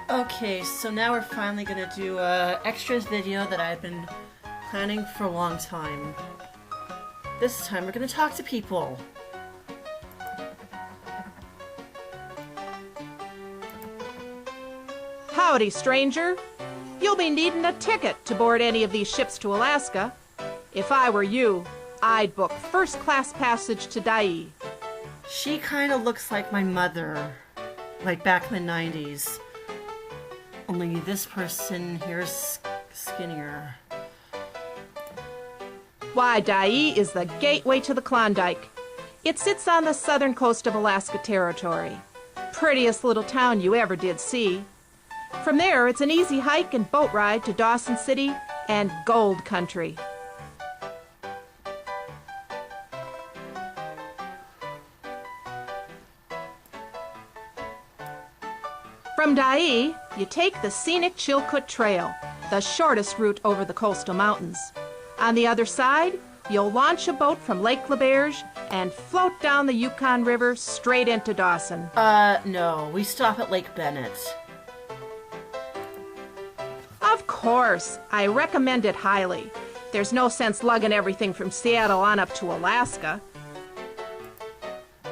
Okay, so now we're finally gonna do a extras video that I've been planning for a long time. This time we're gonna talk to people. Howdy, stranger. You'll be needing a ticket to board any of these ships to Alaska. If I were you, I'd book first-class passage to Dai. She kinda looks like my mother, like back in the 90s. Only this person here's skinnier. Why, Dai is the gateway to the Klondike. It sits on the southern coast of Alaska Territory. Prettiest little town you ever did see. From there, it's an easy hike and boat ride to Dawson City and Gold Country. From Dai, you take the scenic Chilkoot Trail, the shortest route over the coastal mountains. On the other side, you'll launch a boat from Lake LaBerge and float down the Yukon River straight into Dawson. No, we stop at Lake Bennett. Of course, I recommend it highly. There's no sense lugging everything from Seattle on up to Alaska.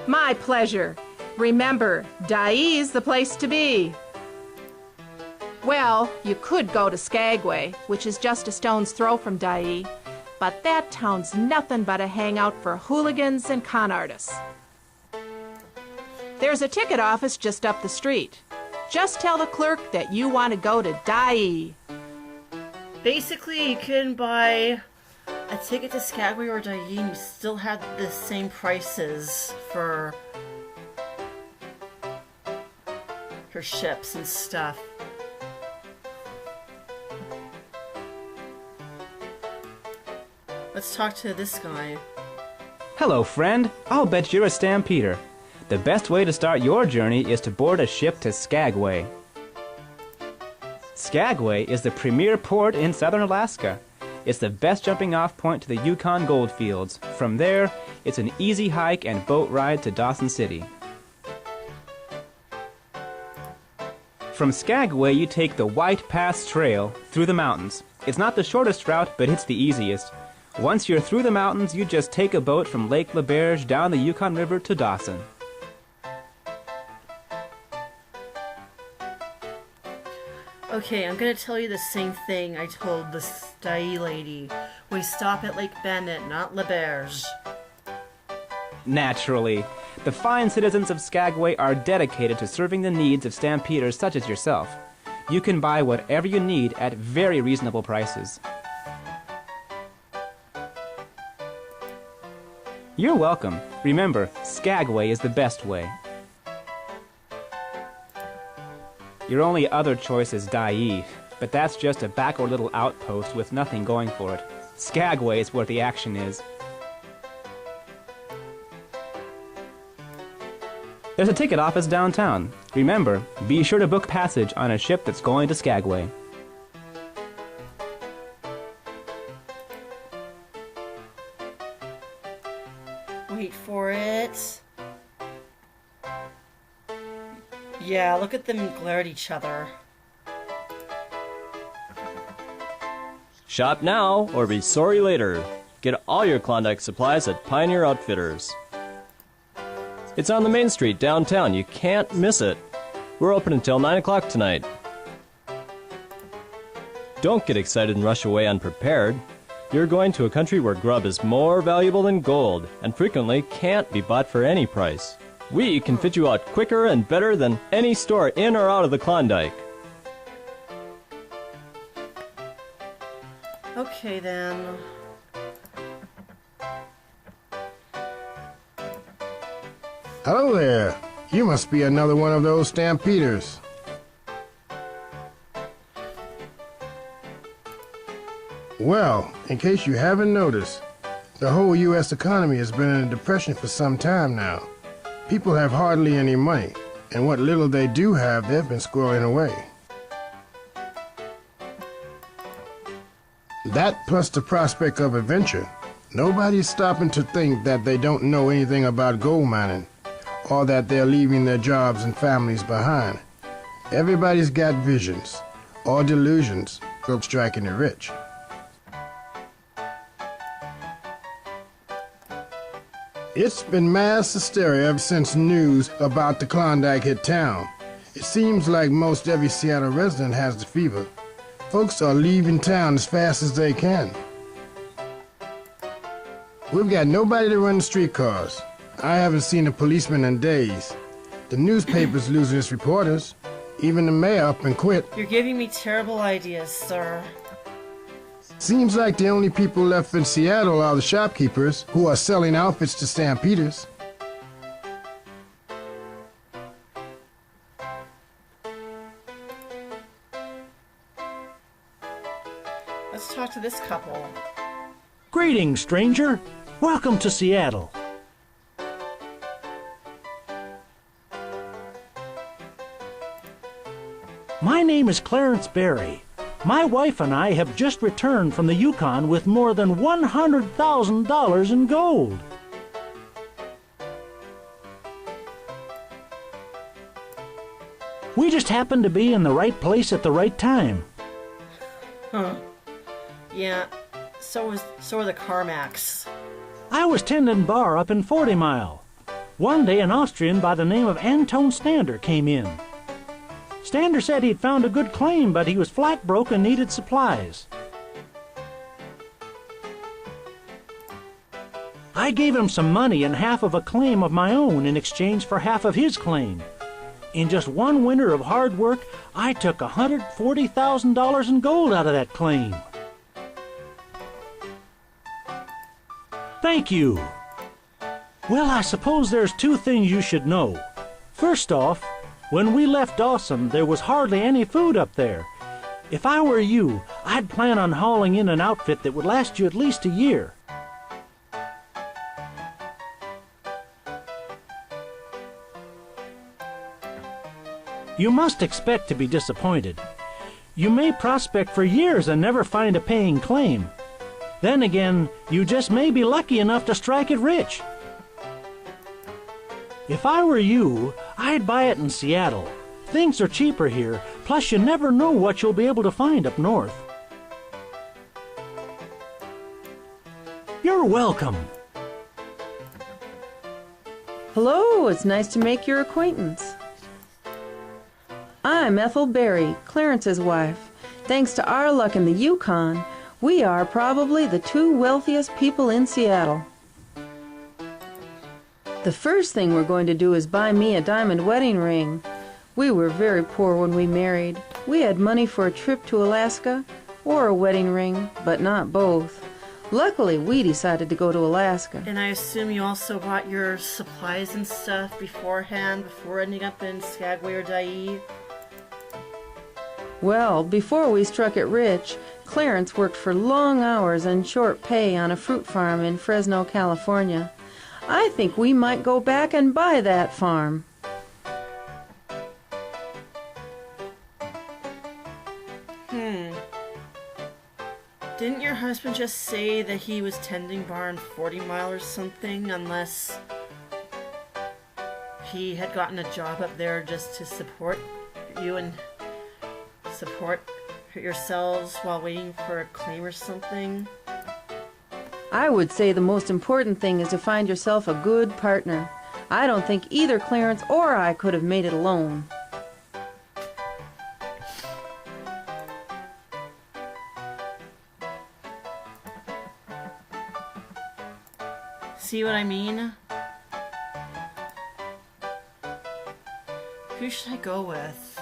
My pleasure. Remember, Dai's the place to be. Well, you could go to Skagway, which is just a stone's throw from Dai, but that town's nothing but a hangout for hooligans and con artists. There's a ticket office just up the street. Just tell the clerk that you want to go to Dai. Basically, you can buy a ticket to Skagway or Dai and you still have the same prices for ships and stuff. Let's talk to this guy. Hello, friend. I'll bet you're a stampeder. The best way to start your journey is to board a ship to Skagway. Skagway is the premier port in southern Alaska. It's the best jumping off point to the Yukon goldfields. From there, it's an easy hike and boat ride to Dawson City. From Skagway, you take the White Pass Trail through the mountains. It's not the shortest route, but it's the easiest. Once you're through the mountains, you just take a boat from Lake LaBerge down the Yukon River to Dawson. Okay, I'm gonna tell you the same thing I told the Dai lady. We stop at Lake Bennett, not LaBerge. Naturally. The fine citizens of Skagway are dedicated to serving the needs of stampeders such as yourself. You can buy whatever you need at very reasonable prices. You're welcome. Remember, Skagway is the best way. Your only other choice is Dai, but that's just a backward little outpost with nothing going for it. Skagway is where the action is. There's a ticket office downtown. Remember, be sure to book passage on a ship that's going to Skagway. Wait for it. Yeah, look at them glare at each other. Shop now or be sorry later. Get all your Klondike supplies at Pioneer Outfitters. It's on the main street downtown. You can't miss it. We're open until 9 o'clock tonight. Don't get excited and rush away unprepared. You're going to a country where grub is more valuable than gold and frequently can't be bought for any price. We can fit you out quicker and better than any store in or out of the Klondike. Okay then. Hello there. You must be another one of those stampeders. Well, in case you haven't noticed, the whole U.S. economy has been in a depression for some time now. People have hardly any money, and what little they do have, they've been squirreling away. That plus the prospect of adventure. Nobody's stopping to think that they don't know anything about gold mining, or that they're leaving their jobs and families behind. Everybody's got visions or delusions of striking the rich. It's been mass hysteria ever since news about the Klondike hit town. It seems like most every Seattle resident has the fever. Folks are leaving town as fast as they can. We've got nobody to run the streetcars. I haven't seen a policeman in days. The newspaper's losing its reporters. Even the mayor up and quit. You're giving me terrible ideas, sir. Seems like the only people left in Seattle are the shopkeepers who are selling outfits to stampeders. Let's talk to this couple. Greetings, stranger. Welcome to Seattle. My name is Clarence Berry. My wife and I have just returned from the Yukon with more than $100,000 in gold. We just happened to be in the right place at the right time. Huh. Yeah, so are the Carmacks. I was tending bar up in 40 Mile. One day an Austrian by the name of Anton Stander came in. Stander said he'd found a good claim, but he was flat broke and needed supplies. I gave him some money and half of a claim of my own in exchange for half of his claim. In just one winter of hard work, I took $140,000 in gold out of that claim. Thank you. Well, I suppose there's two things you should know. First off, when we left Dawson, there was hardly any food up there. If I were you, I'd plan on hauling in an outfit that would last you at least a year. You must expect to be disappointed. You may prospect for years and never find a paying claim. Then again, you just may be lucky enough to strike it rich. If I were you, I'd buy it in Seattle. Things are cheaper here, plus you never know what you'll be able to find up north. You're welcome. Hello, it's nice to make your acquaintance. I'm Ethel Berry, Clarence's wife. Thanks to our luck in the Yukon, we are probably the two wealthiest people in Seattle. The first thing we're going to do is buy me a diamond wedding ring. We were very poor when we married. We had money for a trip to Alaska or a wedding ring, but not both. Luckily, we decided to go to Alaska. And I assume you also bought your supplies and stuff beforehand, before ending up in Skagway or Dyea? Well, before we struck it rich, Clarence worked for long hours and short pay on a fruit farm in Fresno, California. I think we might go back and buy that farm. Didn't your husband just say that he was tending bar in 40 Mile or something, unless he had gotten a job up there just to support you and support yourselves while waiting for a claim or something? I would say the most important thing is to find yourself a good partner. I don't think either Clarence or I could have made it alone. See what I mean? Who should I go with?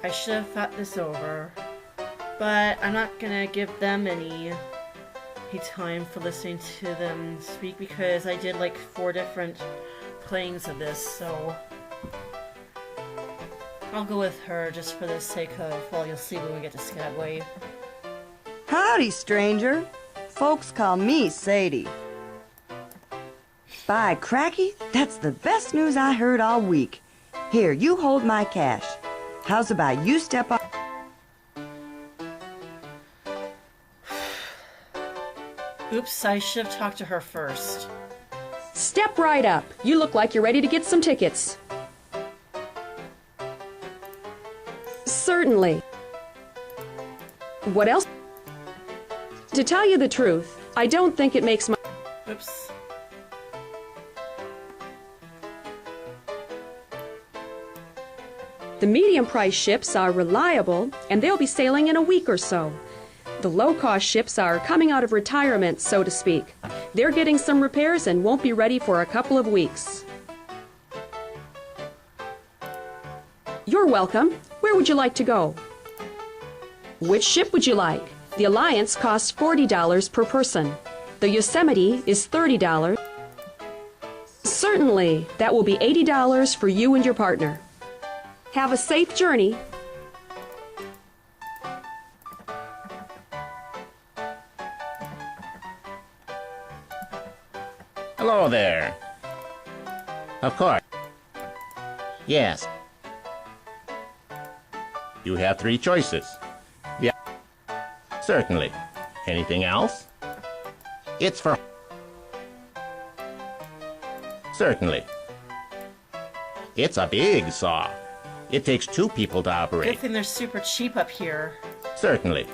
I should have thought this over, but I'm not gonna give them any time for listening to them speak because I did like 4 different playings of this, so I'll go with her just for the sake of, well, you'll see when we get to Skagway. Howdy, stranger. Folks call me Sadie. By cracky, that's the best news I heard all week. Here, you hold my cash. How's about you step up? Oops, I should have talked to her first. Step right up. You look like you're ready to get some tickets. Certainly. What else? To tell you the truth, I don't think it makes much. Oops. The medium-price ships are reliable, and they'll be sailing in a week or so. The low-cost ships are coming out of retirement, so to speak. They're getting some repairs and won't be ready for a couple of weeks. You're welcome. Where would you like to go? Which ship would you like? The Alliance costs $40 per person. The Yosemite is $30. Certainly, that will be $80 for you and your partner. Have a safe journey. Hello there. Of course. Yes. You have 3 choices. Yeah. Certainly. Anything else? It's for... Certainly. It's a big saw. It takes 2 people to Good operate. thing they're super cheap up here. Certainly.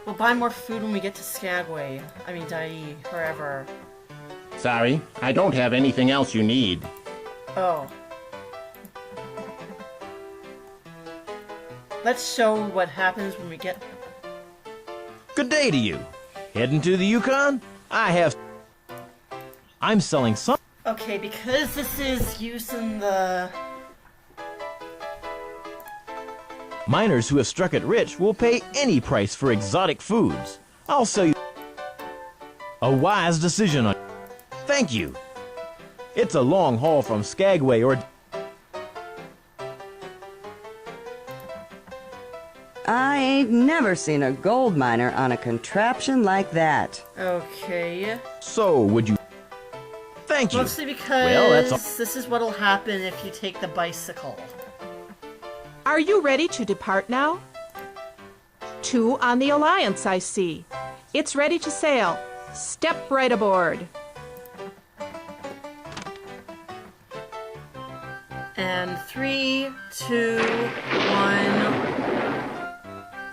We'll buy more food when we get to Skagway. I mean, Dai, wherever. Sorry, I don't have anything else you need. Oh. Let's show what happens when we get... Good day to you. Heading to the Yukon? I'm selling some. Okay, because this is using the... Miners who have struck it rich will pay any price for exotic foods. I'll sell you a wise decision on. Thank you. It's a long haul from Skagway or... I ain't never seen a gold miner on a contraption like that. Okay. So, would you... Thank you. Mostly because Well, that's all. this is what'll happen if you take the bicycle. Are you ready to depart now? 2 on the Alliance, I see. It's ready to sail. Step right aboard. And 3, 2, 1...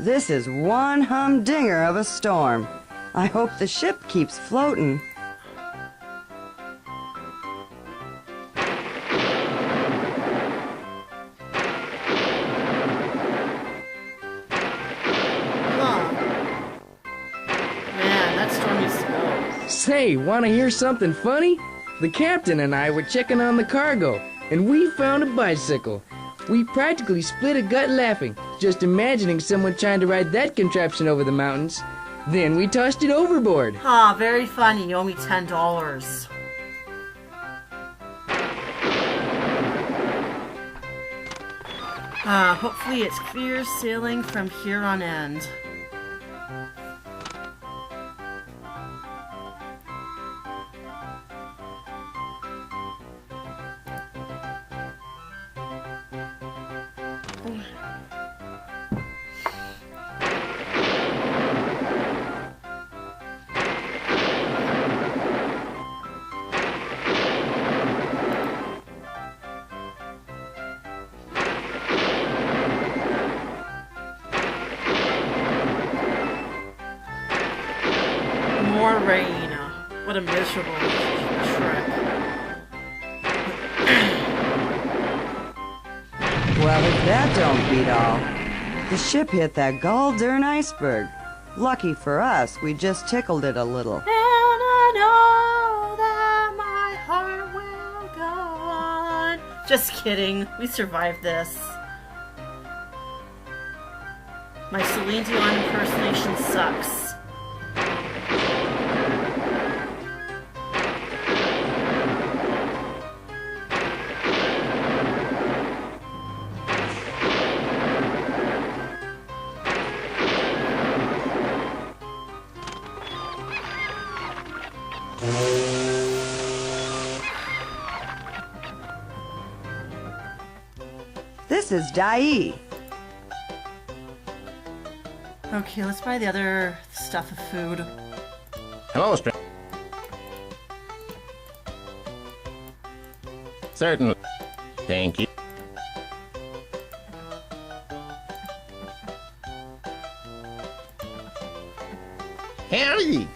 This is one humdinger of a storm. I hope the ship keeps floating. Man, that storm is slow. Say, want to hear something funny? The captain and I were checking on the cargo, and we found a bicycle. We practically split a gut laughing, just imagining someone trying to ride that contraption over the mountains. Then we tossed it overboard. Ah, very funny. You owe me $10. Hopefully it's clear sailing from here on end. More rain. What a miserable trip. Well, if that don't beat all. The ship hit that gall darn iceberg. Lucky for us, we just tickled it a little. And I know that my heart will go on. Just kidding. We survived this. My Celine Dion impersonation sucks. This is Dai. Okay, let's buy the other stuff of food. Hello, stranger. Certainly. Thank you. Howdy!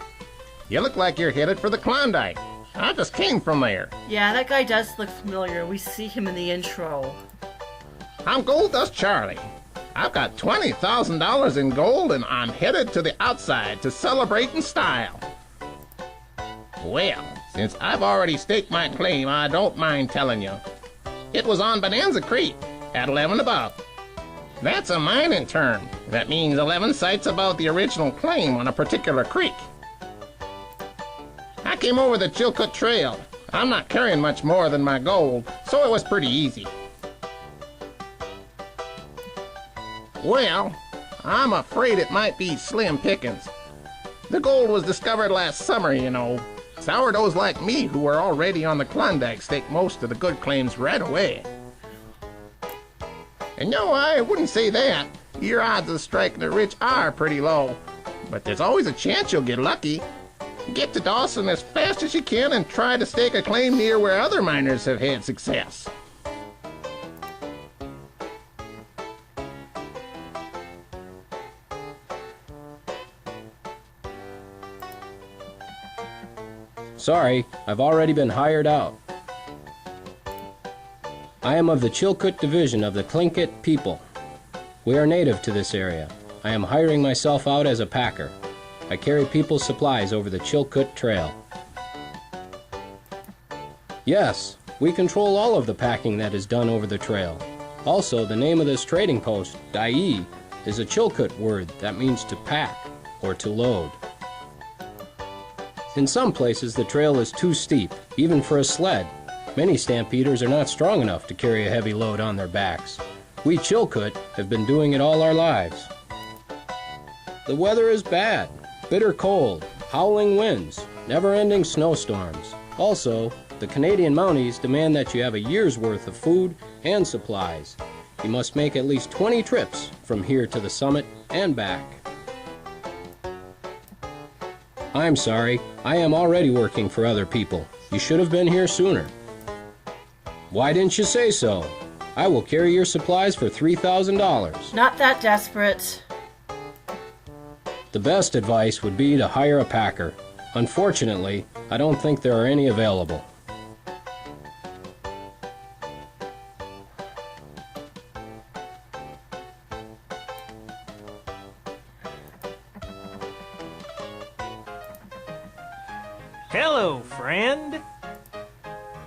You look like you're headed for the Klondike. I just came from there. Yeah, that guy does look familiar. We see him in the intro. I'm Gold Dust Charlie. I've got $20,000 in gold and I'm headed to the outside to celebrate in style. Well, since I've already staked my claim, I don't mind telling you. It was on Bonanza Creek at 11 above. That's a mining term. That means 11 sites above the original claim on a particular creek. I came over the Yukon Trail. I'm not carrying much more than my gold, so it was pretty easy. Well, I'm afraid it might be slim pickings. The gold was discovered last summer, you know. Sourdoughs like me who were already on the Klondike stake most of the good claims right away. And no, I wouldn't say that. Your odds of striking the rich are pretty low. But there's always a chance you'll get lucky. Get to Dawson as fast as you can and try to stake a claim near where other miners have had success. Sorry, I've already been hired out. I am of the Chilkoot division of the Tlingit people. We are native to this area. I am hiring myself out as a packer. I carry people's supplies over the Chilkoot Trail. Yes, we control all of the packing that is done over the trail. Also, the name of this trading post, Dai, is a Chilkoot word that means to pack or to load. In some places, the trail is too steep, even for a sled. Many stampeders are not strong enough to carry a heavy load on their backs. We Chilkoot have been doing it all our lives. The weather is bad, bitter cold, howling winds, never-ending snowstorms. Also, the Canadian Mounties demand that you have a year's worth of food and supplies. You must make at least 20 trips from here to the summit and back. I'm sorry, I am already working for other people. You should have been here sooner. Why didn't you say so? I will carry your supplies for $3,000. Not that desperate. The best advice would be to hire a packer. Unfortunately, I don't think there are any available. Hello, friend.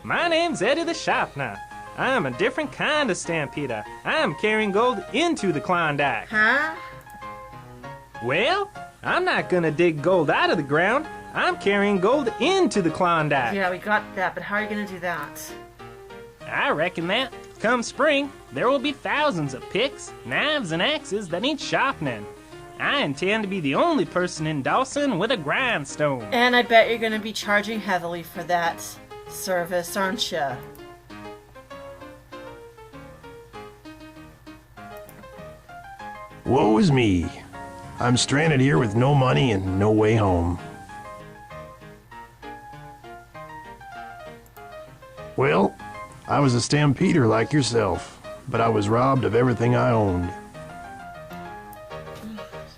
My name's Eddie the Sharpener. I'm a different kind of stampeder. I'm carrying gold into the Klondike. Huh? Well, I'm not gonna dig gold out of the ground. I'm carrying gold into the Klondike. Yeah, we got that, but how are you gonna do that? I reckon that, come spring, there will be thousands of picks, knives, and axes that need sharpening. I intend to be the only person in Dawson with a grindstone. And I bet you're gonna be charging heavily for that service, aren't you? Woe is me. I'm stranded here with no money and no way home. Well, I was a stampeder like yourself, but I was robbed of everything I owned.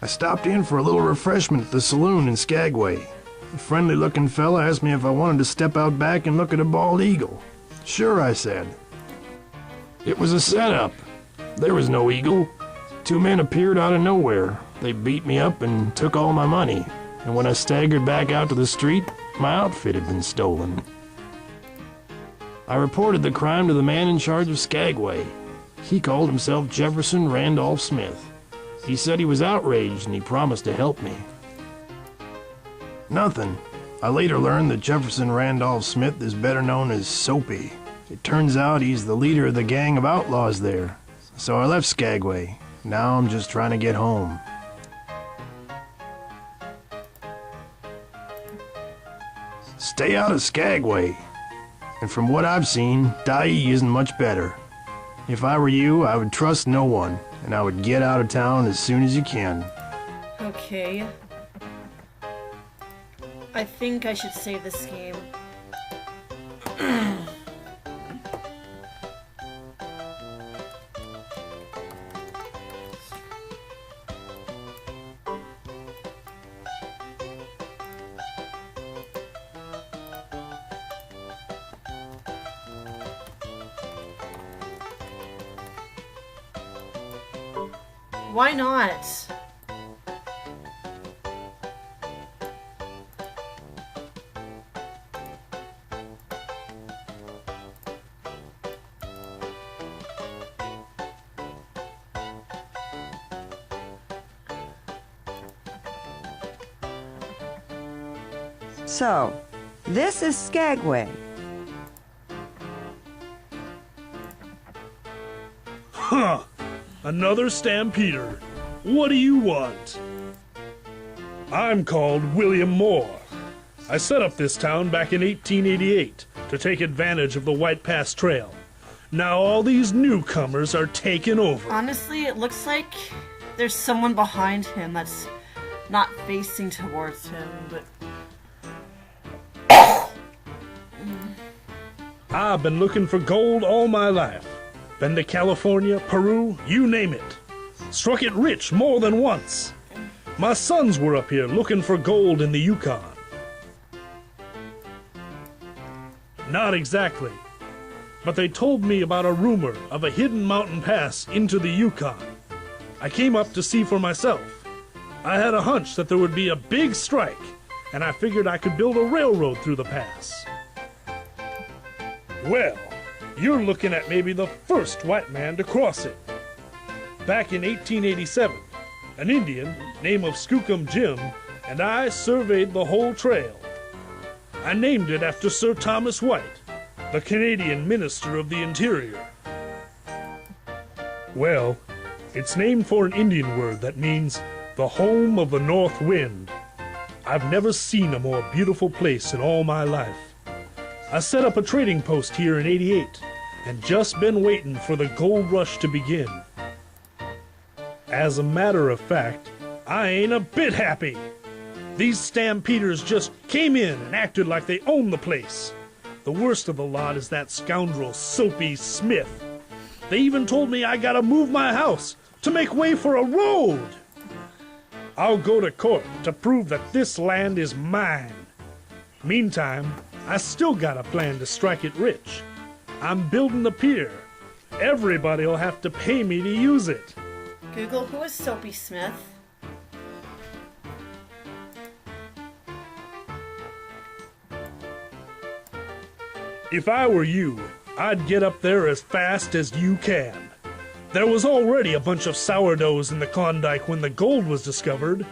I stopped in for a little refreshment at the saloon in Skagway. A friendly-looking fella asked me if I wanted to step out back and look at a bald eagle. Sure, I said. It was a setup. There was no eagle. Two men appeared out of nowhere. They beat me up and took all my money. And when I staggered back out to the street, my outfit had been stolen. I reported the crime to the man in charge of Skagway. He called himself Jefferson Randolph Smith. He said he was outraged and he promised to help me. Nothing. I later learned that Jefferson Randolph Smith is better known as Soapy. It turns out he's the leader of the gang of outlaws there. So I left Skagway. Now I'm just trying to get home. Stay out of Skagway. And from what I've seen, Dai isn't much better. If I were you, I would trust no one, and I would get out of town as soon as you can. Okay. I think I should save this game. Why not? So, this is Skagway. Huh! Another stampeder. What do you want? I'm called William Moore. I set up this town back in 1888 to take advantage of the White Pass Trail. Now all these newcomers are taking over. Honestly, it looks like there's someone behind him that's not facing towards him, but... I've been looking for gold all my life. Been to California, Peru, you name it. Struck it rich more than once. My sons were up here looking for gold in the Yukon. Not exactly, but they told me about a rumor of a hidden mountain pass into the Yukon. I came up to see for myself. I had a hunch that there would be a big strike, and I figured I could build a railroad through the pass. Well, you're looking at maybe the first white man to cross it. Back in 1887, an Indian, name of Skookum Jim, and I surveyed the whole trail. I named it after Sir Thomas White, the Canadian Minister of the Interior. Well, it's named for an Indian word that means the home of the north wind. I've never seen a more beautiful place in all my life. I set up a trading post here in '88 and just been waiting for the gold rush to begin. As a matter of fact, I ain't a bit happy. These stampeders just came in and acted like they owned the place. The worst of the lot is that scoundrel Soapy Smith. They even told me I gotta move my house to make way for a road. I'll go to court to prove that this land is mine. Meantime, I still got a plan to strike it rich. I'm building the pier. Everybody'll have to pay me to use it. Google, who is Soapy Smith? If I were you, I'd get up there as fast as you can. There was already a bunch of sourdoughs in the Klondike when the gold was discovered,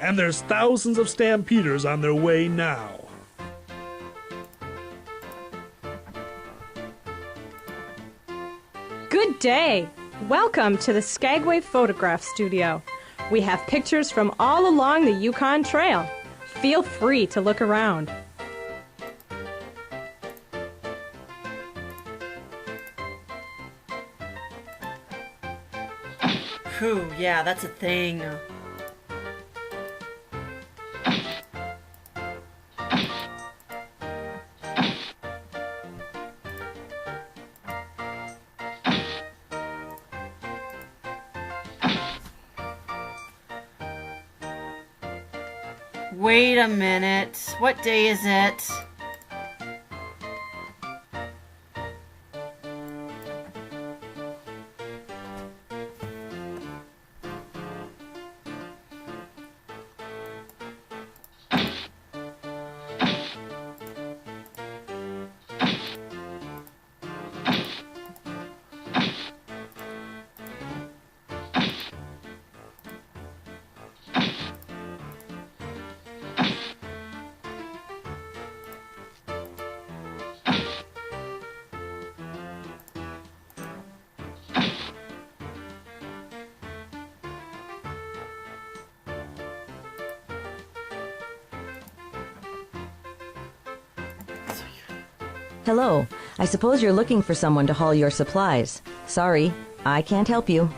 and there's thousands of stampeders on their way now. Good day! Welcome to the Skagway Photograph Studio. We have pictures from all along the Yukon Trail. Feel free to look around. Phew, yeah, that's a thing. Wait a minute. What day is it? Hello. I suppose you're looking for someone to haul your supplies. Sorry, I can't help you.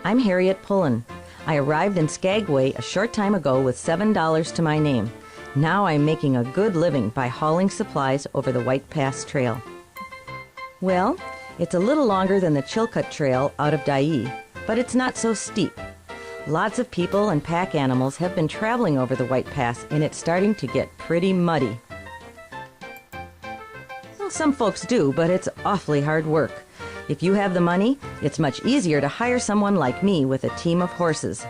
I'm Harriet Pullen. I arrived in Skagway a short time ago with $7 to my name. Now I'm making a good living by hauling supplies over the White Pass Trail. Well, it's a little longer than the Chilkat Trail out of Dyea, but it's not so steep. Lots of people and pack animals have been traveling over the White Pass, and it's starting to get pretty muddy. Well, some folks do, but it's awfully hard work. If you have the money, it's much easier to hire someone like me with a team of horses.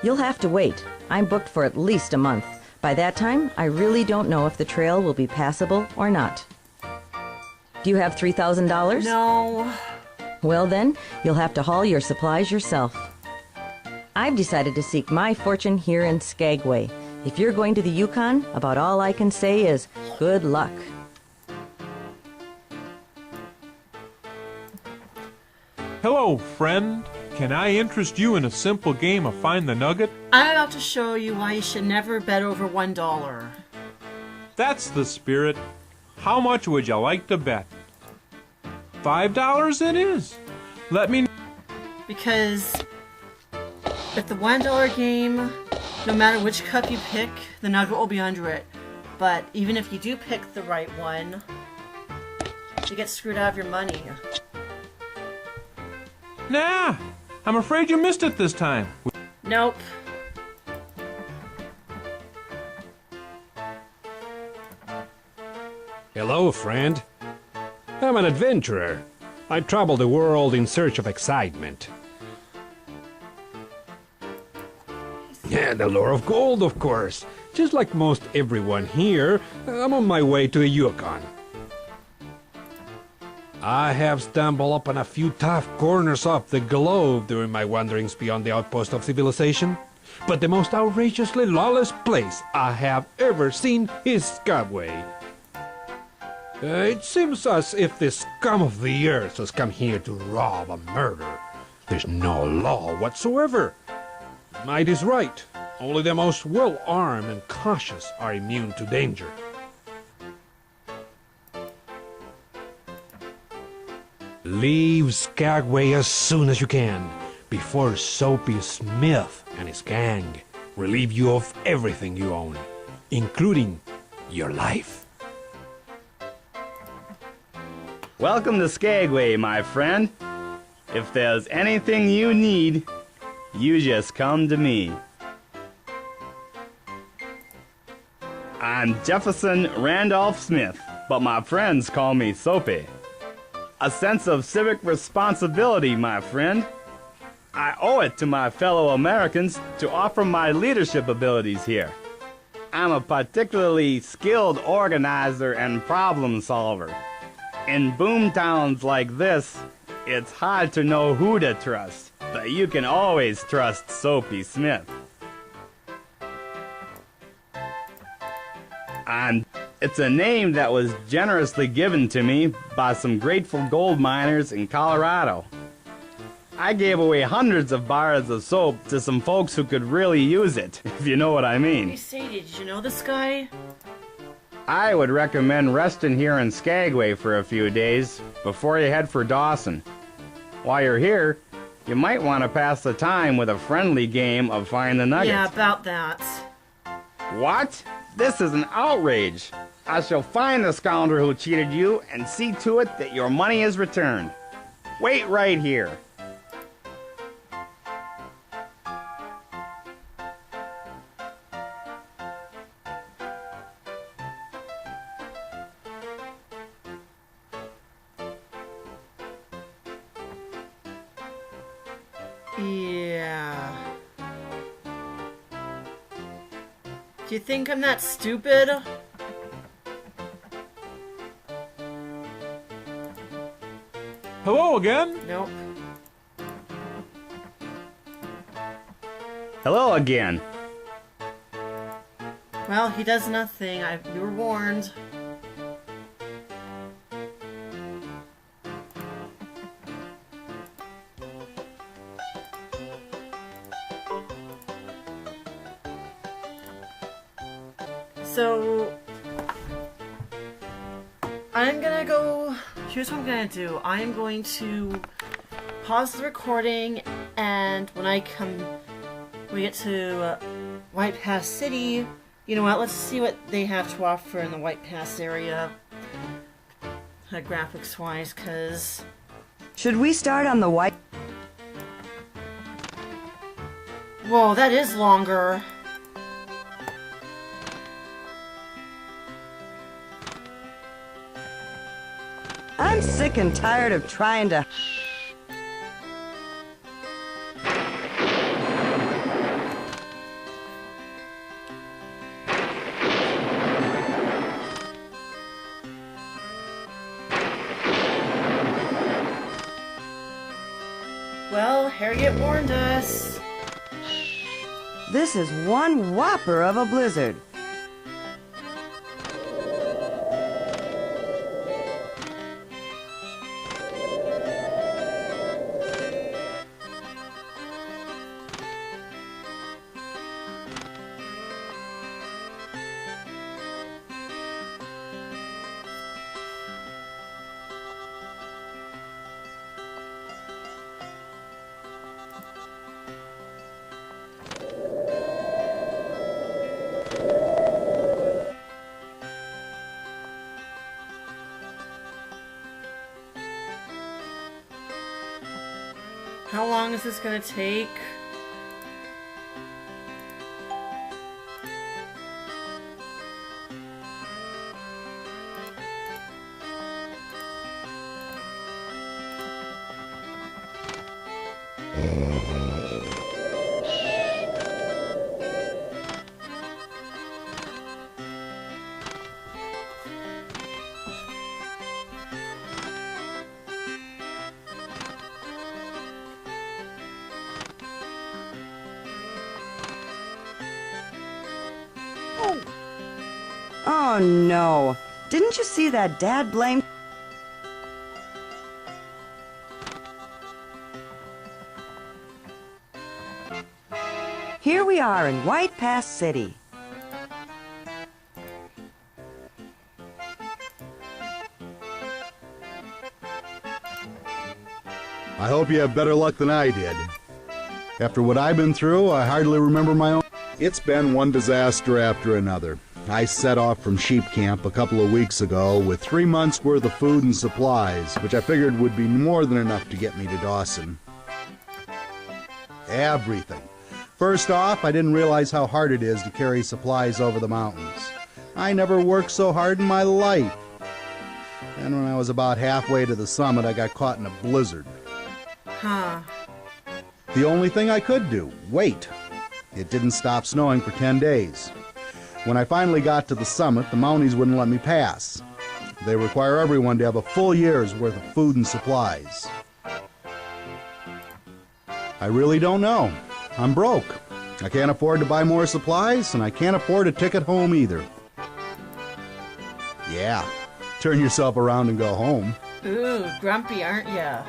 You'll have to wait. I'm booked for at least a month. By that time, I really don't know if the trail will be passable or not. Do you have $3,000? No. Well then, you'll have to haul your supplies yourself. I've decided to seek my fortune here in Skagway. If you're going to the Yukon, about all I can say is good luck. Hello, friend. Can I interest you in a simple game of Find the Nugget? I'm about to show you why you should never bet over $1. That's the spirit. How much would you like to bet? $5 it is. Let me... Because if the $1 game, no matter which cup you pick, the nugget will be under it. But even if you do pick the right one, you get screwed out of your money. Nah, I'm afraid you missed it this time. Nope. Hello, friend. I'm an adventurer. I travel the world in search of excitement. Yeah, the lure of gold, of course. Just like most everyone here, I'm on my way to the Yukon. I have stumbled upon a few tough corners of the globe during my wanderings beyond the outpost of civilization. But the most outrageously lawless place I have ever seen is Skagway. It seems as if the scum of the earth has come here to rob and murder. There's no law whatsoever. Might is right. Only the most well-armed and cautious are immune to danger. Leave Skagway as soon as you can, before Soapy Smith and his gang relieve you of everything you own, including your life. Welcome to Skagway, my friend. If there's anything you need, you just come to me. I'm Jefferson Randolph Smith, but my friends call me Soapy. A sense of civic responsibility, my friend. I owe it to my fellow Americans to offer my leadership abilities here. I'm a particularly skilled organizer and problem solver. In boomtowns like this, it's hard to know who to trust, but you can always trust Soapy Smith. It's a name that was generously given to me by some grateful gold miners in Colorado. I gave away hundreds of bars of soap to some folks who could really use it, if you know what I mean. Hey Sadie, did you know this guy? I would recommend resting here in Skagway for a few days before you head for Dawson. While you're here, you might want to pass the time with a friendly game of Find the Nugget. Yeah, about that. What? This is an outrage. I shall find the scoundrel who cheated you and see to it that your money is returned. Wait right here. Yeah. Do you think I'm that stupid? Hello again? Nope. Hello again. Well, he does nothing. We were warned. So, I'm gonna go, here's what I'm gonna do. I'm going to pause the recording and And when we get to White Pass City, you know what, let's see what they have to offer in the White Pass area, graphics-wise, because... Should we start on the white... Whoa, that is longer. I'm sick and tired of trying to... Well, Harriet warned us. This is one whopper of a blizzard. How long is this gonna take? Oh no! Didn't you see that dad blame? Here we are in White Pass City. I hope you have better luck than I did. After what I've been through, I hardly remember my own. It's been one disaster after another. I set off from sheep camp a couple of weeks ago with 3 months' worth of food and supplies, which I figured would be more than enough to get me to Dawson. Everything. First off, I didn't realize how hard it is to carry supplies over the mountains. I never worked so hard in my life. And when I was about halfway to the summit, I got caught in a blizzard. Huh. The only thing I could do, wait. It didn't stop snowing for 10 days. When I finally got to the summit, the Mounties wouldn't let me pass. They require everyone to have a full year's worth of food and supplies. I really don't know. I'm broke. I can't afford to buy more supplies, and I can't afford a ticket home either. Yeah, turn yourself around and go home. Ooh, grumpy, aren't ya?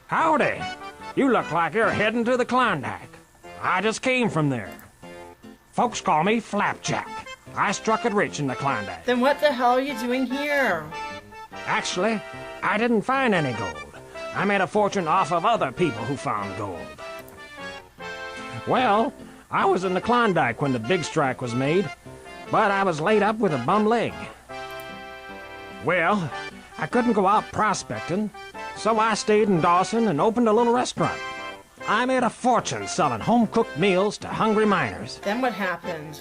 Howdy! You look like you're heading to the Klondike. I just came from there. Folks call me Flapjack. I struck it rich in the Klondike. Then what the hell are you doing here? Actually, I didn't find any gold. I made a fortune off of other people who found gold. Well, I was in the Klondike when the big strike was made, but I was laid up with a bum leg. Well, I couldn't go out prospecting, so I stayed in Dawson and opened a little restaurant. I made a fortune selling home-cooked meals to hungry miners. Then what happened?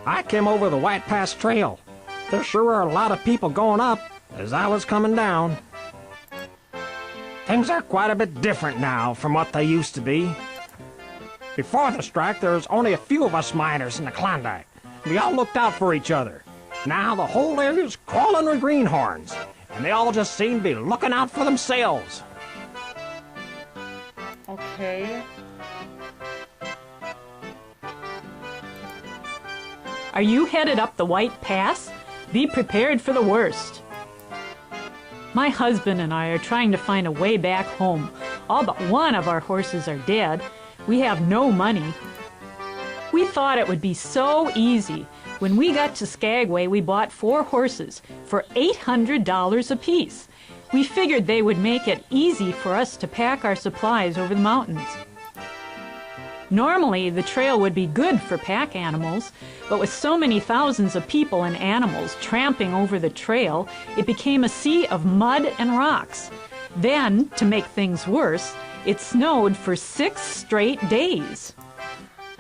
I came over the White Pass Trail. There sure were a lot of people going up as I was coming down. Things are quite a bit different now from what they used to be. Before the strike, there was only a few of us miners in the Klondike. We all looked out for each other. Now the whole area's crawling with greenhorns, and they all just seem to be looking out for themselves. Okay. Are you headed up the White Pass? Be prepared for the worst. My husband and I are trying to find a way back home. All but one of our horses are dead. We have no money. We thought it would be so easy. When we got to Skagway, we bought 4 horses for $800 apiece. We figured they would make it easy for us to pack our supplies over the mountains. Normally, the trail would be good for pack animals, but with so many thousands of people and animals tramping over the trail, it became a sea of mud and rocks. Then, to make things worse, it snowed for 6 straight days.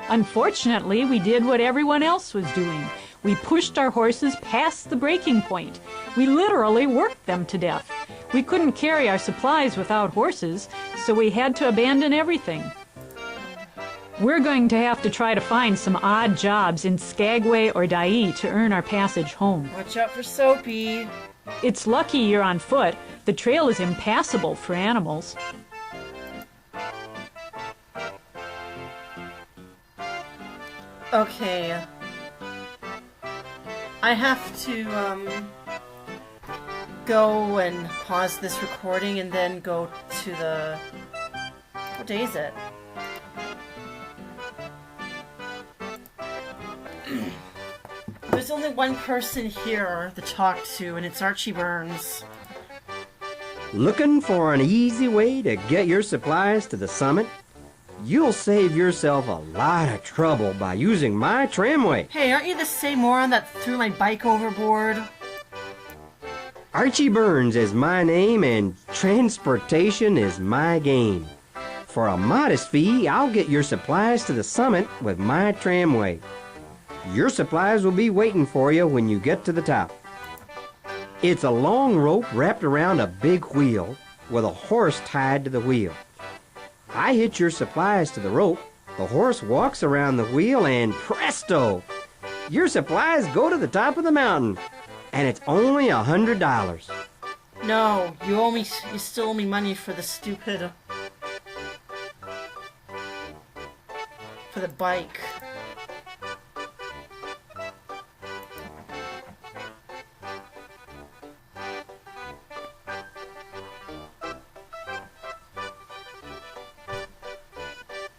Unfortunately, we did what everyone else was doing. We pushed our horses past the breaking point. We literally worked them to death. We couldn't carry our supplies without horses, so we had to abandon everything. We're going to have to try to find some odd jobs in Skagway or Dyea to earn our passage home. Watch out for Soapy. It's lucky you're on foot. The trail is impassable for animals. Okay. I have to, go and pause this recording and then go to the... What day is it? There's only one person here to talk to, and it's Archie Burns. Looking for an easy way to get your supplies to the summit? You'll save yourself a lot of trouble by using my tramway. Hey, aren't you the same moron that threw my bike overboard? Archie Burns is my name and transportation is my game. For a modest fee, I'll get your supplies to the summit with my tramway. Your supplies will be waiting for you when you get to the top. It's a long rope wrapped around a big wheel with a horse tied to the wheel. I hitch your supplies to the rope, the horse walks around the wheel, and presto! Your supplies go to the top of the mountain, and it's only $100. No, you still owe me money for the stupid... for the bike.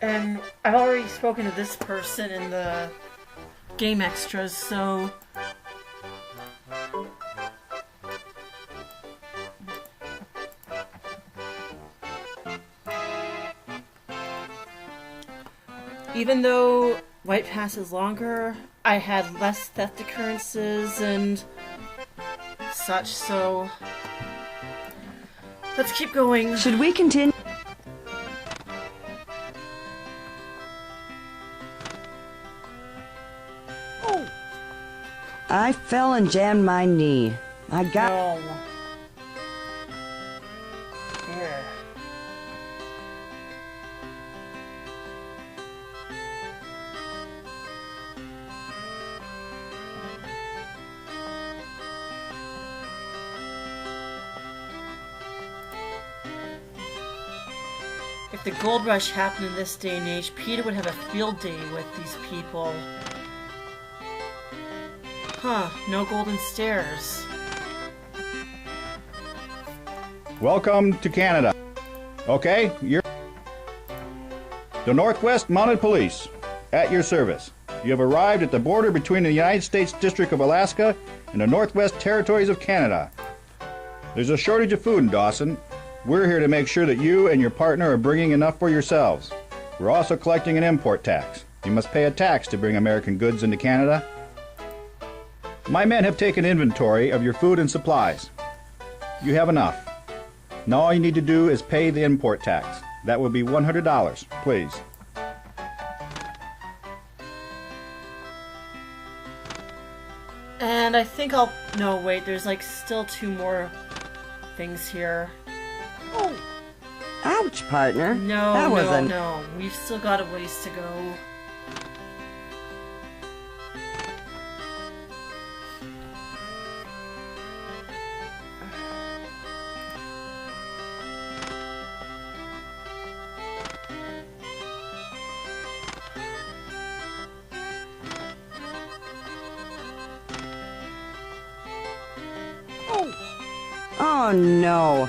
And I've already spoken to this person in the game extras, so... Even though White Pass is longer, I had less theft occurrences and such, so... Let's keep going. Should we continue? I fell and jammed my knee. I got... No. Here. If the gold rush happened in this day and age, Peter would have a field day with these people. Huh, no golden stairs. Welcome to Canada. Okay, you're... The Northwest Mounted Police, at your service. You have arrived at the border between the United States District of Alaska and the Northwest Territories of Canada. There's a shortage of food in Dawson. We're here to make sure that you and your partner are bringing enough for yourselves. We're also collecting an import tax. You must pay a tax to bring American goods into Canada. My men have taken inventory of your food and supplies. You have enough. Now all you need to do is pay the import tax. That will be $100, please. And I think I'll... No, wait, there's like still 2 more things here. Oh. Ouch, partner. No, that no, wasn't... no. We've still got a ways to go. Oh, no.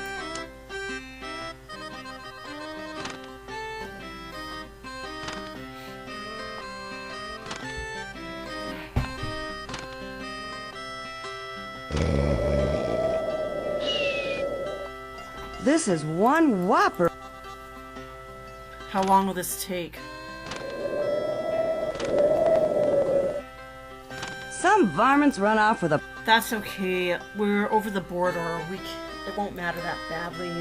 This is one whopper. How long will this take? Some varmints run off with a... That's okay. We're over the border. It won't matter that badly.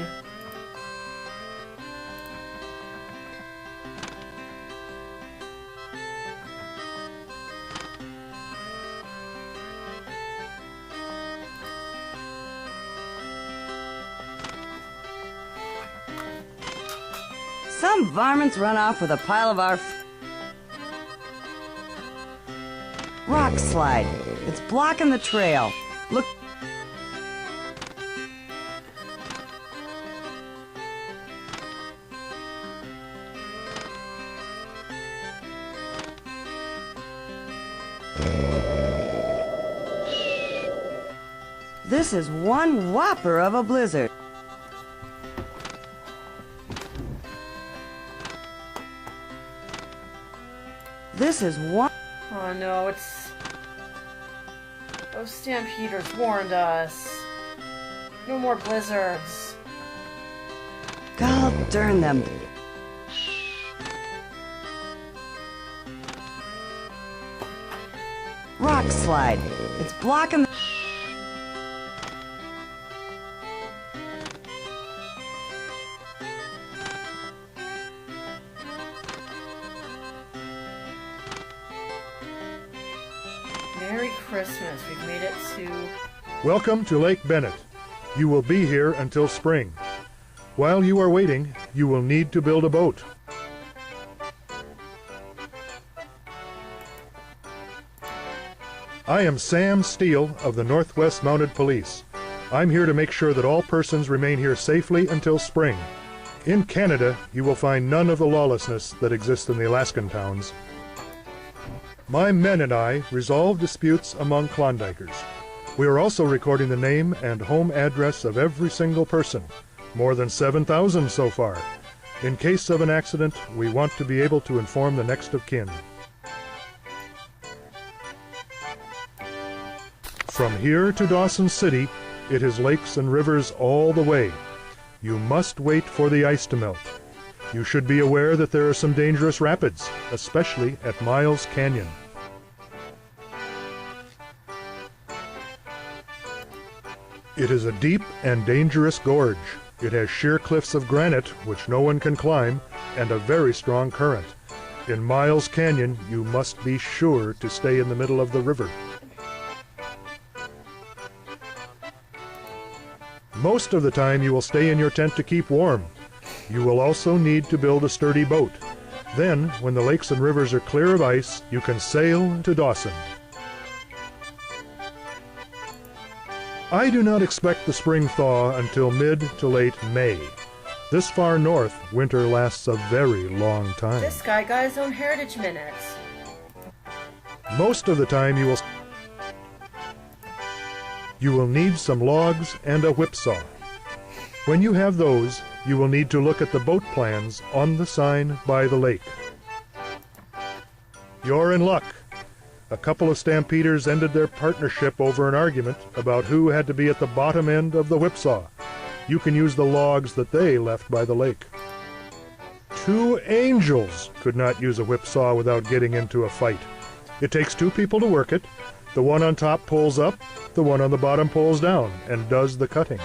Some varmints run off with a pile of our... rock slide. It's blocking the trail. Look... This is one whopper of a blizzard. This is one... Oh no, it's... Those stampeders warned us. No more blizzards. God darn them. Rock slide. It's blocking the... Merry Christmas. We've made it to... Welcome to Lake Bennett. You will be here until spring. While you are waiting, you will need to build a boat. I am Sam Steele of the Northwest Mounted Police. I'm here to make sure that all persons remain here safely until spring. In Canada, you will find none of the lawlessness that exists in the Alaskan towns. My men and I resolve disputes among Klondikers. We are also recording the name and home address of every single person, more than 7,000 so far. In case of an accident, we want to be able to inform the next of kin. From here to Dawson City, it is lakes and rivers all the way. You must wait for the ice to melt. You should be aware that there are some dangerous rapids, especially at Miles Canyon. It is a deep and dangerous gorge. It has sheer cliffs of granite, which no one can climb, and a very strong current. In Miles Canyon, you must be sure to stay in the middle of the river. Most of the time you will stay in your tent to keep warm. You will also need to build a sturdy boat. Then, when the lakes and rivers are clear of ice, you can sail to Dawson. I do not expect the spring thaw until mid to late May. This far north, winter lasts a very long time. This guy got his own Heritage Minute. Most of the time you will need some logs and a whipsaw. When you have those, you will need to look at the boat plans on the sign by the lake. You're in luck. A couple of stampeders ended their partnership over an argument about who had to be at the bottom end of the whipsaw. You can use the logs that they left by the lake. 2 angels could not use a whipsaw without getting into a fight. It takes 2 people to work it. The one on top pulls up, the one on the bottom pulls down, and does the cutting.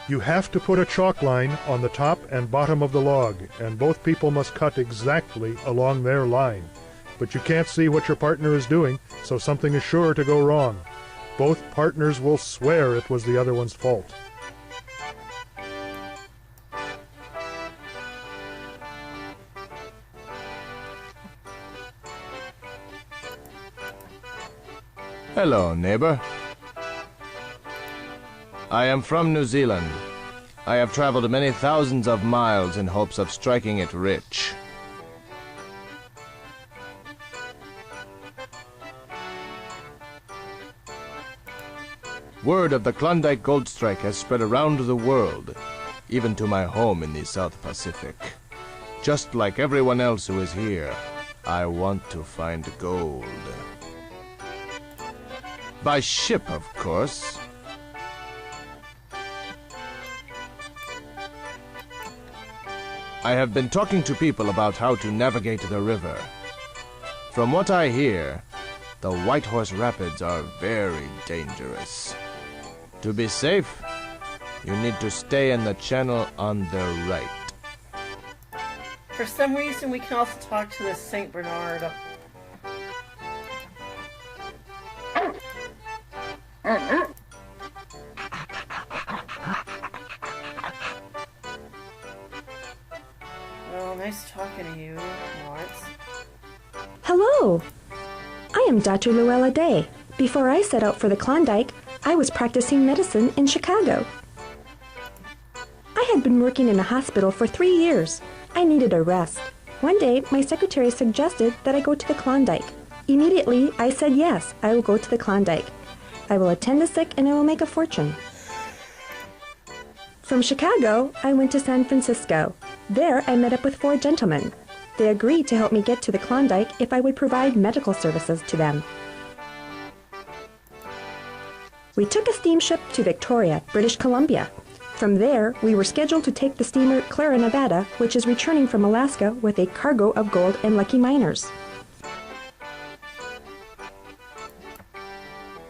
You have to put a chalk line on the top and bottom of the log, and both people must cut exactly along their line. But you can't see what your partner is doing, so something is sure to go wrong. Both partners will swear it was the other one's fault. Hello, neighbor. I am from New Zealand. I have traveled many thousands of miles in hopes of striking it rich. Word of the Klondike gold strike has spread around the world, even to my home in the South Pacific. Just like everyone else who is here, I want to find gold. By ship, of course. I have been talking to people about how to navigate the river. From what I hear, the Whitehorse Rapids are very dangerous. To be safe, you need to stay in the channel on the right. For some reason, we can also talk to the St. Bernard. Well, nice talking to you, Lawrence. Hello! I am Dr. Luella Day. Before I set out for the Klondike, I was practicing medicine in Chicago. I had been working in a hospital for 3 years. I needed a rest. One day, my secretary suggested that I go to the Klondike. Immediately, I said yes, I will go to the Klondike. I will attend the sick and I will make a fortune. From Chicago, I went to San Francisco. There, I met up with 4 gentlemen. They agreed to help me get to the Klondike if I would provide medical services to them. We took a steamship to Victoria, British Columbia. From there, we were scheduled to take the steamer Clara, Nevada, which is returning from Alaska with a cargo of gold and lucky miners.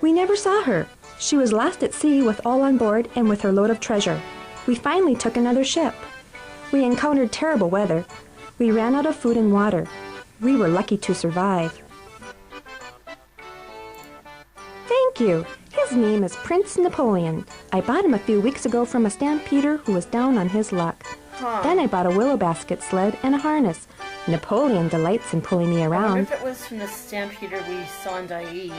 We never saw her. She was lost at sea with all on board and with her load of treasure. We finally took another ship. We encountered terrible weather. We ran out of food and water. We were lucky to survive. Thank you. His name is Prince Napoleon. I bought him a few weeks ago from a stampeder who was down on his luck. Then I bought a willow basket sled and a harness. Napoleon delights in pulling me I wonder around. if it was from the stampeder we saw in Dai.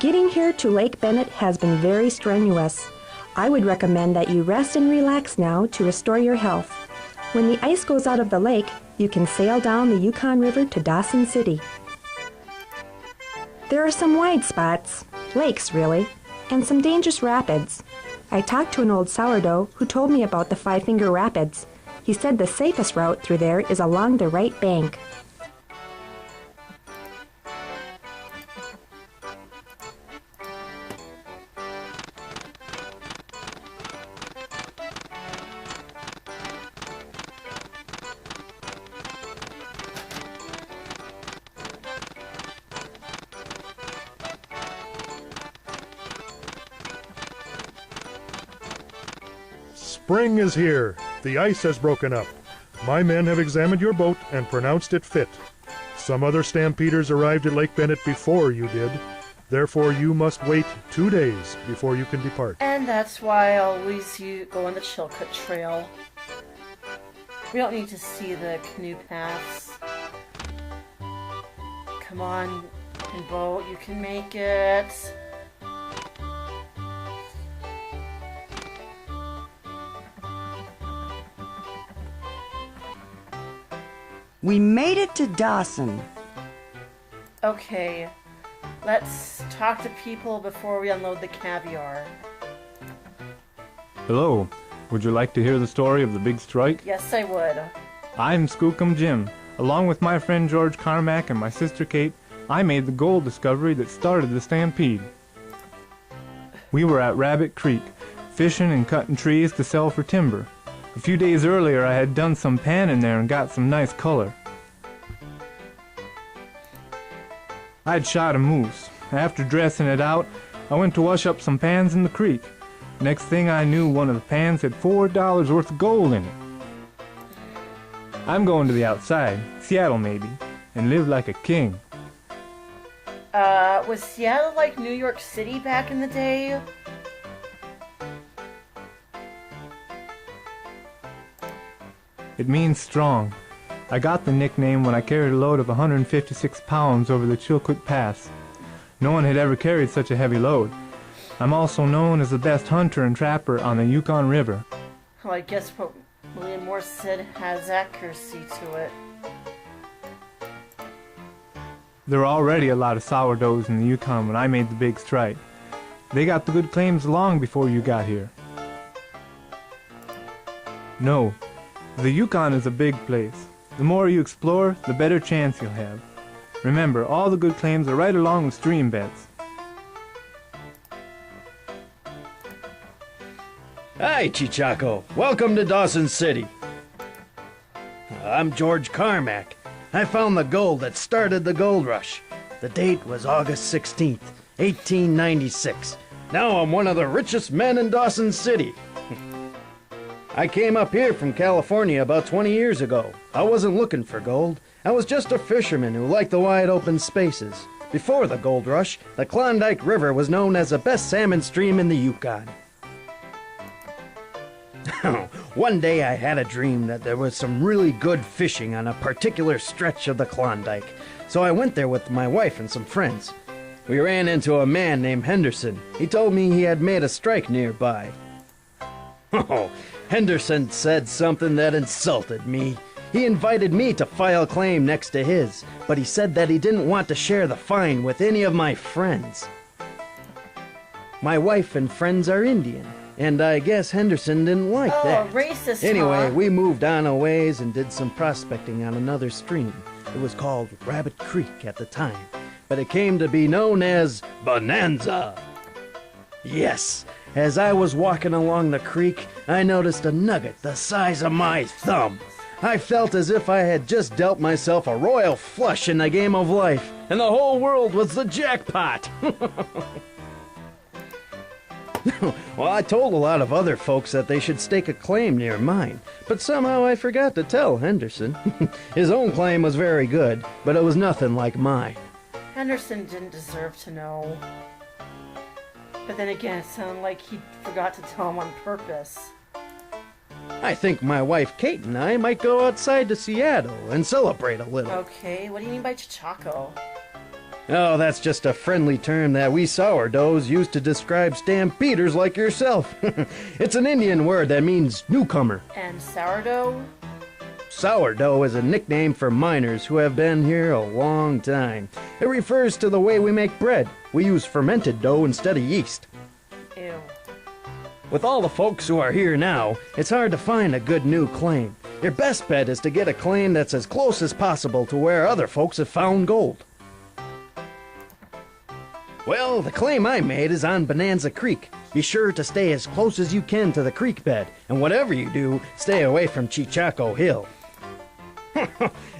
Getting here to Lake Bennett has been very strenuous. I would recommend that you rest and relax now to restore your health. When the ice goes out of the lake, you can sail down the Yukon River to Dawson City. There are some wide spots, lakes really, and some dangerous rapids. I talked to an old sourdough who told me about the Five Finger Rapids. He said the safest route through there is along the right bank. Spring is here. The ice has broken up. My men have examined your boat and pronounced it fit. Some other stampeders arrived at Lake Bennett before you did. Therefore, you must wait 2 days before you can depart. And that's why I always go on the Chilkoot Trail. We don't need to see the canoe paths. Come on, boat, you can make it. We made it to Dawson. Okay, let's talk to people before we unload the caviar. Hello. Would you like to hear the story of the big strike? Yes, I would. I'm Skookum Jim. Along with my friend George Carmack and my sister Kate, I made the gold discovery that started the stampede. We were at Rabbit Creek, fishing and cutting trees to sell for timber. A few days earlier I had done some panning there and got some nice color. I'd shot a moose. After dressing it out, I went to wash up some pans in the creek. Next thing I knew, one of the pans had $4 worth of gold in it. I'm going to the outside, Seattle maybe, and live like a king. Was Seattle like New York City back in the day? It means strong. I got the nickname when I carried a load of 156 pounds over the Chilkoot Pass. No one had ever carried such a heavy load. I'm also known as the best hunter and trapper on the Yukon River. Well, I guess what William Morse said has accuracy to it. There were already a lot of sourdoughs in the Yukon when I made the big strike. They got the good claims long before you got here. No, the Yukon is a big place. The more you explore, the better chance you'll have. Remember, all the good claims are right along the stream beds. Hi, Chichaco. Welcome to Dawson City. I'm George Carmack. I found the gold that started the gold rush. The date was August 16th, 1896. Now I'm one of the richest men in Dawson City. I came up here from California about 20 years ago. I wasn't looking for gold. I was just a fisherman who liked the wide open spaces. Before the gold rush, the Klondike River was known as the best salmon stream in the Yukon. One day I had a dream that there was some really good fishing on a particular stretch of the Klondike, so I went there with my wife and some friends. We ran into a man named Henderson. He told me he had made a strike nearby. Oh, Henderson said something that insulted me. He invited me to file claim next to his, but he said that he didn't want to share the fine with any of my friends. My wife and friends are Indian, and I guess Henderson didn't like that. Racist, Anyway, huh? we moved on a ways and did some prospecting on another stream. It was called Rabbit Creek at the time, but it came to be known as Bonanza. Yes, as I was walking along the creek, I noticed a nugget the size of my thumb. I felt as if I had just dealt myself a royal flush in the game of life, and the whole world was the jackpot. Well, I told a lot of other folks that they should stake a claim near mine, but somehow I forgot to tell Henderson. His own claim was very good, but it was nothing like mine. Henderson didn't deserve to know. But then again, it sounded like he forgot to tell him on purpose. I think my wife Kate and I might go outside to Seattle and celebrate a little. Okay, what do you mean by Chichaco? Oh, that's just a friendly term that we sourdoughs use to describe stampeders like yourself. It's an Indian word that means newcomer. And sourdough? Sourdough is a nickname for miners who have been here a long time. It refers to the way we make bread. We use fermented dough instead of yeast. Ew. With all the folks who are here now, it's hard to find a good new claim. Your best bet is to get a claim that's as close as possible to where other folks have found gold. Well, the claim I made is on Bonanza Creek. Be sure to stay as close as you can to the creek bed, and whatever you do, stay away from Chichaco Hill.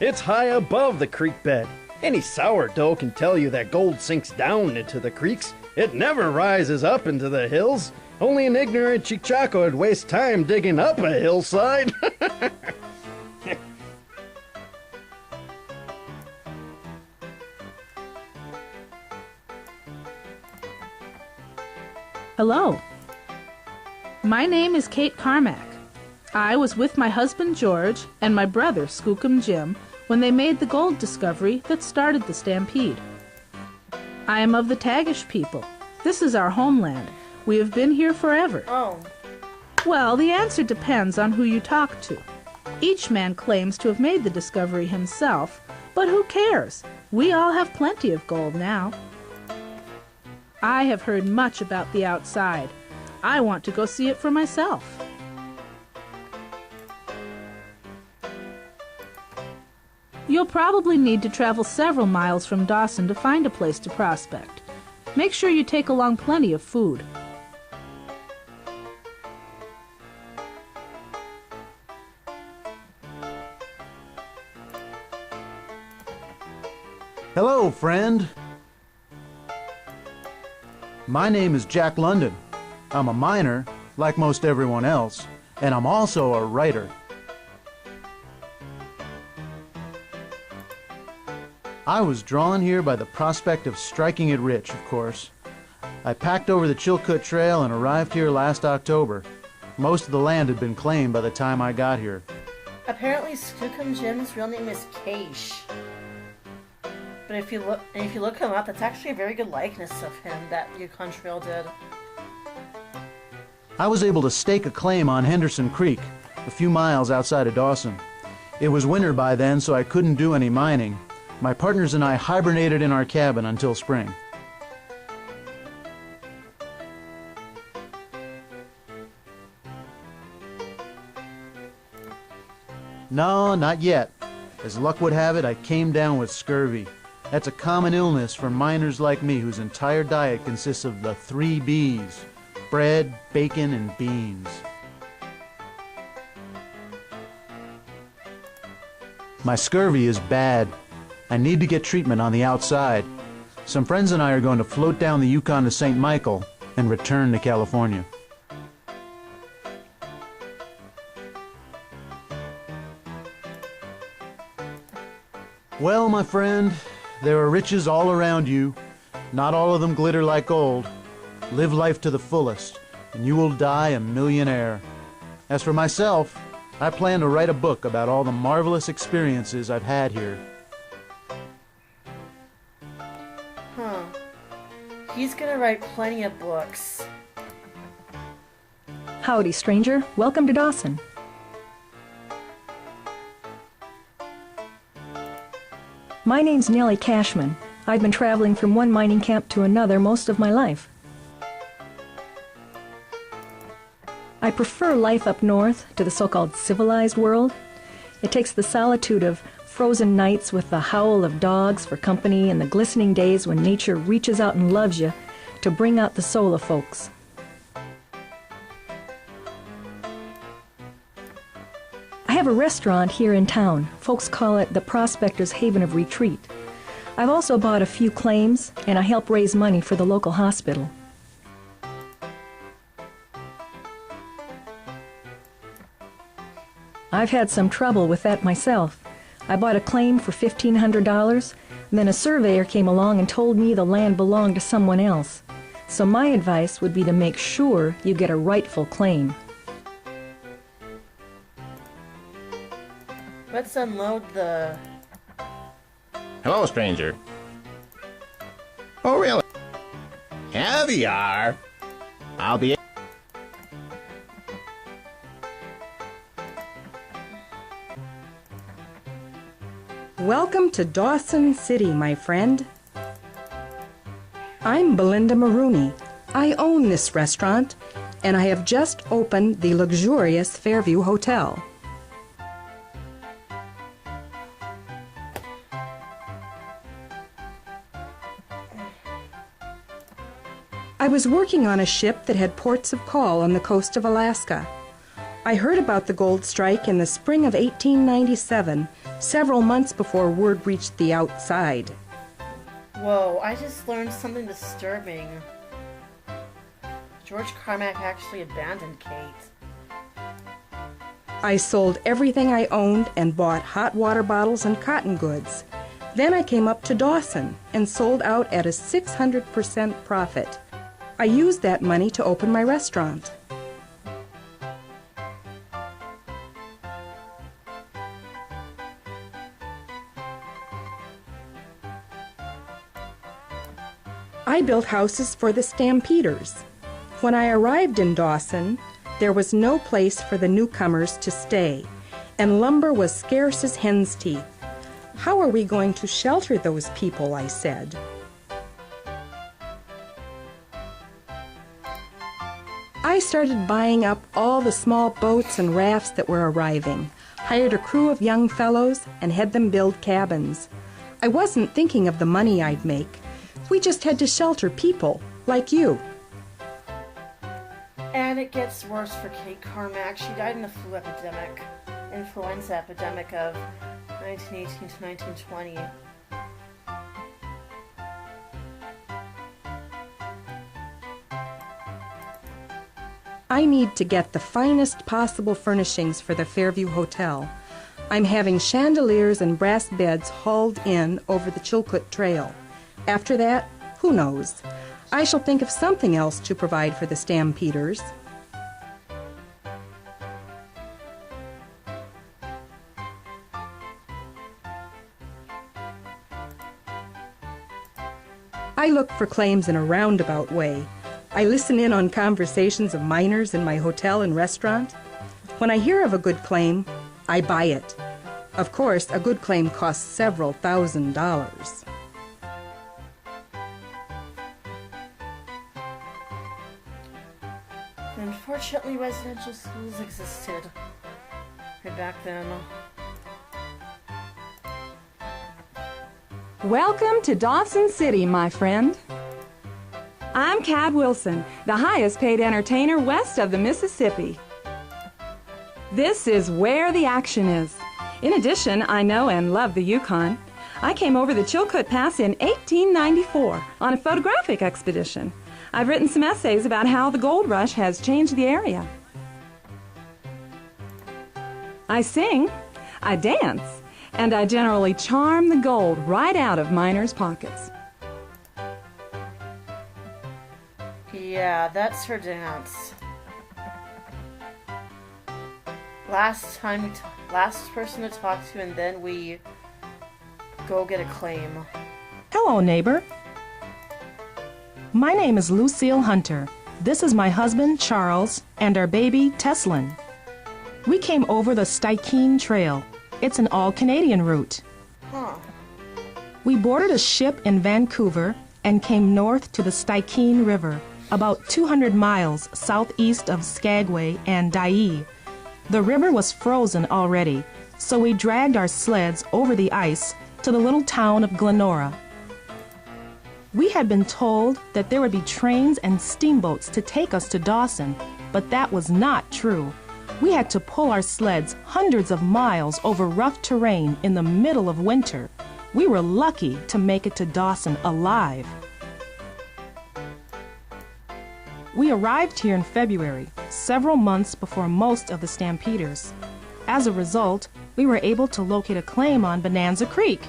It's high above the creek bed. Any sourdough can tell you that gold sinks down into the creeks. It never rises up into the hills. Only an ignorant Chichaco would waste time digging up a hillside. Hello. My name is Kate Carmack. I was with my husband George and my brother Skookum Jim when they made the gold discovery that started the stampede. I am of the Tagish people. This is our homeland. We have been here forever. Oh. Well, the answer depends on who you talk to. Each man claims to have made the discovery himself, but who cares? We all have plenty of gold now. I have heard much about the outside. I want to go see it for myself. You'll probably need to travel several miles from Dawson to find a place to prospect. Make sure you take along plenty of food. Hello, friend. My name is Jack London. I'm a miner, like most everyone else, and I'm also a writer. I was drawn here by the prospect of striking it rich, of course. I packed over the Chilkoot Trail and arrived here last October. Most of the land had been claimed by the time I got here. Apparently, Skookum Jim's real name is Keish. But if you look him up, that's actually a very good likeness of him that Yukon Trail did. I was able to stake a claim on Henderson Creek, a few miles outside of Dawson. It was winter by then, so I couldn't do any mining. My partners and I hibernated in our cabin until spring. No, not yet. As luck would have it, I came down with scurvy. That's a common illness for miners like me whose entire diet consists of the 3 B's: bread, bacon, and beans. My scurvy is bad. I need to get treatment on the outside. Some friends and I are going to float down the Yukon to St. Michael and return to California. Well, my friend, there are riches all around you. Not all of them glitter like gold. Live life to the fullest, and you will die a millionaire. As for myself, I plan to write a book about all the marvelous experiences I've had here. Huh. He's gonna write plenty of books. Howdy, stranger. Welcome to Dawson. My name's Nellie Cashman. I've been traveling from one mining camp to another most of my life. I prefer life up north to the so-called civilized world. It takes the solitude of frozen nights with the howl of dogs for company and the glistening days when nature reaches out and loves you to bring out the soul of folks. I have a restaurant here in town. Folks call it the Prospector's Haven of Retreat. I've also bought a few claims, and I help raise money for the local hospital. I've had some trouble with that myself. I bought a claim for $1,500, then a surveyor came along and told me the land belonged to someone else. So my advice would be to make sure you get a rightful claim. Let's unload the... Hello, stranger. Oh, really? Caviar? I'll be... Welcome to Dawson City, my friend. I'm Belinda Maroney. I own this restaurant, and I have just opened the luxurious Fairview Hotel. I was working on a ship that had ports of call on the coast of Alaska. I heard about the gold strike in the spring of 1897, several months before word reached the outside. Whoa, I just learned something disturbing. George Carmack actually abandoned Kate. I sold everything I owned and bought hot water bottles and cotton goods. Then I came up to Dawson and sold out at a 600% profit. I used that money to open my restaurant. I built houses for the Stampeders. When I arrived in Dawson, there was no place for the newcomers to stay, and lumber was scarce as hen's teeth. How are we going to shelter those people, I said. I started buying up all the small boats and rafts that were arriving, hired a crew of young fellows, and had them build cabins. I wasn't thinking of the money I'd make. We just had to shelter people, like you. And it gets worse for Kate Carmack. She died in the influenza epidemic of 1918 to 1920. I need to get the finest possible furnishings for the Fairview Hotel. I'm having chandeliers and brass beds hauled in over the Chilkoot Trail. After that, who knows? I shall think of something else to provide for the Stampeders. I look for claims in a roundabout way. I listen in on conversations of miners in my hotel and restaurant. When I hear of a good claim, I buy it. Of course, a good claim costs several $1,000s. Unfortunately, residential schools existed right back then. Welcome to Dawson City, my friend. I'm Cad Wilson, the highest paid entertainer west of the Mississippi. This is where the action is. In addition, I know and love the Yukon. I came over the Chilkoot Pass in 1894 on a photographic expedition. I've written some essays about how the gold rush has changed the area. I sing, I dance, and I generally charm the gold right out of miners' pockets. Yeah, that's her dance. Last person to talk to, and then we go get a claim. Hello, neighbor. My name is Lucille Hunter. This is my husband, Charles, and our baby, Teslin. We came over the Yukon Trail. It's an all-Canadian route. Huh. We boarded a ship in Vancouver and came north to the Yukon River, about 200 miles southeast of Skagway and Dyea. The river was frozen already, so we dragged our sleds over the ice to the little town of Glenora. We had been told that there would be trains and steamboats to take us to Dawson, but that was not true. We had to pull our sleds hundreds of miles over rough terrain in the middle of winter. We were lucky to make it to Dawson alive. We arrived here in February, several months before most of the stampeders. As a result, we were able to locate a claim on Bonanza Creek.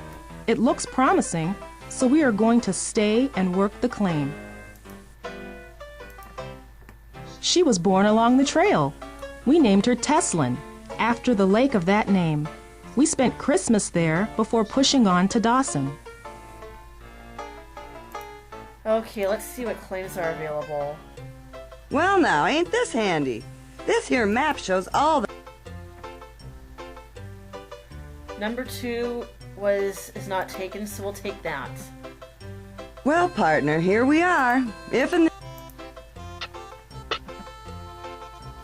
It looks promising, so we are going to stay and work the claim. She was born along the trail. We named her Teslin, after the lake of that name. We spent Christmas there before pushing on to Dawson. Okay, let's see what claims are available. Well now, ain't this handy? This here map shows all the... Number 2 is not taken, so we'll take that. Well, partner, here we are.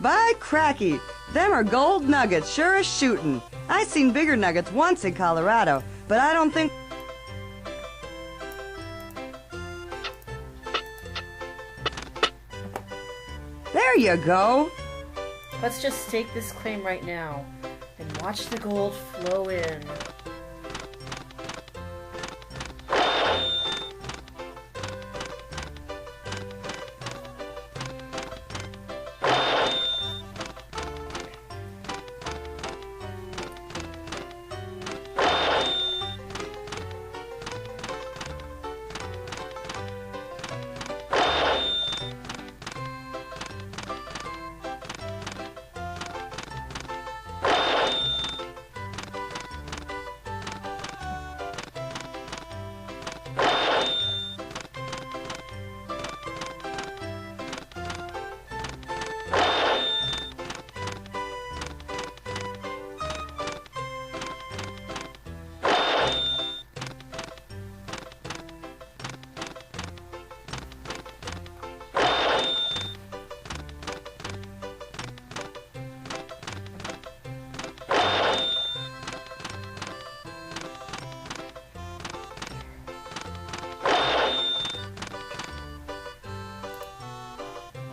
By cracky, them are gold nuggets, sure as shootin'. I seen bigger nuggets once in Colorado, but I don't think... There you go. Let's just stake this claim right now and watch the gold flow in.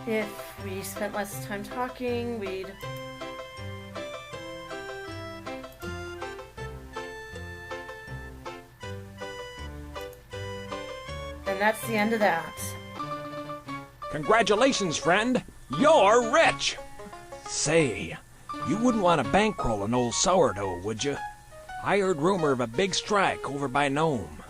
If we spent less time talking, we'd... And that's the end of that. Congratulations, friend. You're rich. Say, you wouldn't want to bankroll an old sourdough, would you? I heard rumor of a big strike over by Nome.